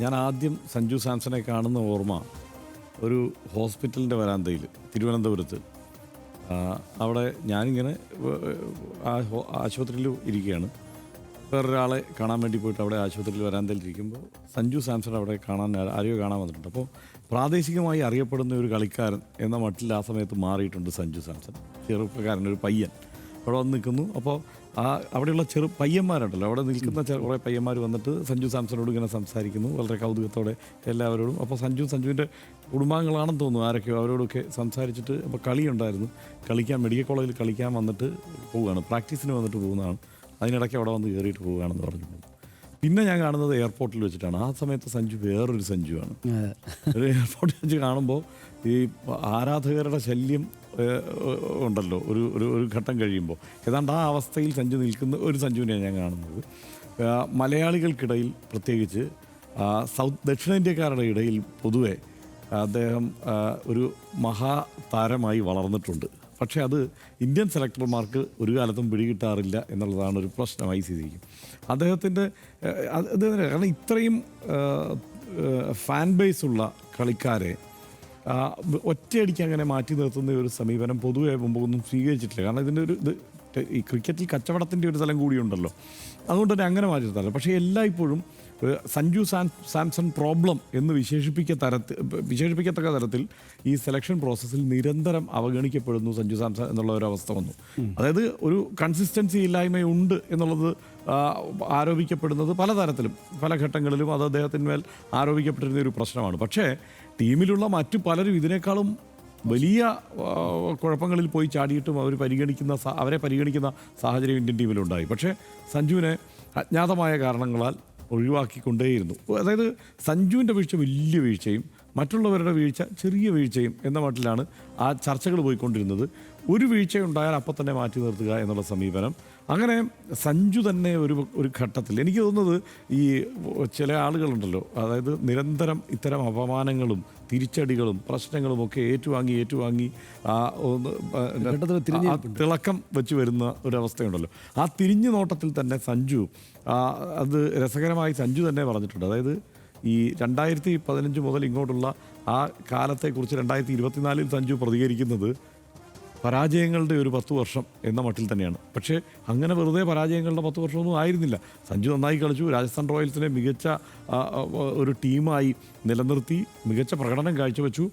ഞാൻ ആദ്യം സഞ്ജു സാംസണെ കാണുന്ന ഓർമ്മ ഒരു ഹോസ്പിറ്റലിൻ്റെ വരാന്തയിൽ തിരുവനന്തപുരത്ത്. അവിടെ ഞാനിങ്ങനെ ആശുപത്രിയിൽ ഇരിക്കുകയാണ്. വേറൊരാളെ കാണാൻ വേണ്ടി പോയിട്ട് അവിടെ ആശുപത്രിയിൽ വരാന്തയിൽ ഇരിക്കുമ്പോൾ സഞ്ജു സാംസൺ അവിടെ ആരെയോ കാണാൻ വന്നിട്ടുണ്ട്. അപ്പോൾ പ്രാദേശികമായി അറിയപ്പെടുന്ന ഒരു കളിക്കാരൻ എന്ന മട്ടിൽ ആ സമയത്ത് മാറിയിട്ടുണ്ട് സഞ്ജു സാംസൺ. ചെറുപ്പക്കാരൻ, ഒരു പയ്യൻ അവിടെ വന്ന് നിൽക്കുന്നു. അപ്പോൾ അവിടെയുള്ള പയ്യന്മാരുണ്ടല്ലോ, അവിടെ നിൽക്കുന്ന കുറേ പയ്യന്മാർ വന്നിട്ട് സഞ്ജു സാംസണോട് ഇങ്ങനെ സംസാരിക്കുന്നു വളരെ കൗതുകത്തോടെ എല്ലാവരോടും. അപ്പോൾ സഞ്ജുവിൻ്റെ കുടുംബാംഗങ്ങളാണെന്ന് തോന്നുന്നു ആരൊക്കെയോ, അവരോടൊക്കെ സംസാരിച്ചിട്ട്. അപ്പോൾ കളിയുണ്ടായിരുന്നു, മെഡിക്കൽ കോളേജിൽ കളിക്കാൻ വന്നിട്ട് പോവുകയാണ്, പ്രാക്ടീസിന് വന്നിട്ട് പോകുന്നതാണ്. അതിനിടയ്ക്ക് അവിടെ വന്ന് കയറിയിട്ട് പോവുകയാണെന്ന് പറഞ്ഞു. പിന്നെ ഞാൻ കാണുന്നത് എയർപോർട്ടിൽ വെച്ചിട്ടാണ്. ആ സമയത്ത് സഞ്ജു വേറൊരു സഞ്ജുവാണ്. ഒരു എയർപോർട്ടിൽ വെച്ച് കാണുമ്പോൾ ഈ ആരാധകരുടെ ശല്യം ഉണ്ടല്ലോ ഒരു ഘട്ടം കഴിയുമ്പോൾ, ഏതാണ്ട് ആ അവസ്ഥയിൽ സഞ്ജു നിൽക്കുന്ന ഒരു സഞ്ജുവിനെയാണ് ഞാൻ കാണുന്നത്. മലയാളികൾക്കിടയിൽ, പ്രത്യേകിച്ച് ദക്ഷിണേന്ത്യക്കാരുടെ ഇടയിൽ പൊതുവെ അദ്ദേഹം ഒരു മഹാതാരമായി വളർന്നിട്ടുണ്ട്. പക്ഷേ അത് ഇന്ത്യൻ സെലക്ടർമാർക്ക് ഒരു കാലത്തും പിടികിട്ടാറില്ല എന്നുള്ളതാണ് ഒരു പ്രശ്നമായി സ്ഥിതിക്കും. അദ്ദേഹത്തിൻ്റെ കാരണം ഇത്രയും ഫാൻ ബേസുള്ള കളിക്കാരെ ഒറ്റയടിക്ക് അങ്ങനെ മാറ്റി നിർത്തുന്ന ഒരു സമീപനം പൊതുവെ മുമ്പൊന്നും സ്വീകരിച്ചിട്ടില്ല. കാരണം ഇതിൻ്റെ ഈ ക്രിക്കറ്റിൽ കച്ചവടത്തിൻ്റെ ഒരു തലം കൂടിയുണ്ടല്ലോ, അതുകൊണ്ട് തന്നെ അങ്ങനെ മാറ്റി നിർത്താറില്ല. പക്ഷേ എല്ലായ്പ്പോഴും സഞ്ജു സാംസൺ പ്രോബ്ലം എന്ന് വിശേഷിപ്പിക്കത്തക്ക തരത്തിൽ ഈ സെലക്ഷൻ പ്രോസസ്സിൽ നിരന്തരം അവഗണിക്കപ്പെടുന്നു സഞ്ജു സാംസൺ എന്നുള്ള ഒരു അവസ്ഥ വന്നു. അതായത് ഒരു കൺസിസ്റ്റൻസി ഇല്ലായ്മയുണ്ട് എന്നുള്ളത് ആരോപിക്കപ്പെടുന്നത് പലതരത്തിലും പല ഘട്ടങ്ങളിലും അത് അദ്ദേഹത്തിന്മേൽ ആരോപിക്കപ്പെട്ടിരുന്ന ഒരു പ്രശ്നമാണ്. പക്ഷേ ടീമിലുള്ള മറ്റു പലരും ഇതിനേക്കാളും വലിയ കുഴപ്പങ്ങളിൽ പോയി ചാടിയിട്ടും അവരെ പരിഗണിക്കുന്ന സാഹചര്യം ഇന്ത്യൻ ടീമിലുണ്ടായി. പക്ഷേ സഞ്ജുവിനെ അജ്ഞാതമായ കാരണങ്ങളാൽ ഒഴിവാക്കിക്കൊണ്ടേയിരുന്നു. അതായത് സഞ്ജുവിൻ്റെ വീഴ്ച വലിയ വീഴ്ചയും മറ്റുള്ളവരുടെ വീഴ്ച ചെറിയ വീഴ്ചയും എന്ന മട്ടിലാണ് ആ ചർച്ചകൾ പോയിക്കൊണ്ടിരുന്നത്. ഒരു വീഴ്ചയുണ്ടായാൽ അപ്പം തന്നെ മാറ്റി നിർത്തുക എന്നുള്ള സമീപനം. അങ്ങനെ സഞ്ജു തന്നെ ഒരു ഘട്ടത്തിൽ എനിക്ക് തോന്നുന്നത് ഈ ചില ആളുകളുണ്ടല്ലോ, അതായത് നിരന്തരം ഇത്തരം അപമാനങ്ങളും തിരിച്ചടികളും പ്രശ്നങ്ങളും ഒക്കെ ഏറ്റുവാങ്ങി തിളക്കം വെച്ച് വരുന്ന ഒരവസ്ഥയുണ്ടല്ലോ. ആ തിരിഞ്ഞു നോട്ടത്തിൽ തന്നെ സഞ്ജു അത് രസകരമായി സഞ്ജു തന്നെ പറഞ്ഞിട്ടുണ്ട്. അതായത് ഈ 2015 മുതൽ ഇങ്ങോട്ടുള്ള ആ കാലത്തെക്കുറിച്ച് 2024 സഞ്ജു പ്രതികരിക്കുന്നത് പരാജയങ്ങളുടെ ഒരു 10 വർഷം എന്ന മട്ടിൽ തന്നെയാണ്. പക്ഷേ അങ്ങനെ വെറുതെ പരാജയങ്ങളുടെ 10 വർഷമൊന്നും ആയിരുന്നില്ല. സഞ്ജു നന്നായി കളിച്ചു, രാജസ്ഥാൻ റോയൽസിനെ മികച്ച ഒരു ടീമായി നിലനിർത്തി, മികച്ച പ്രകടനം കാഴ്ചവെച്ചു.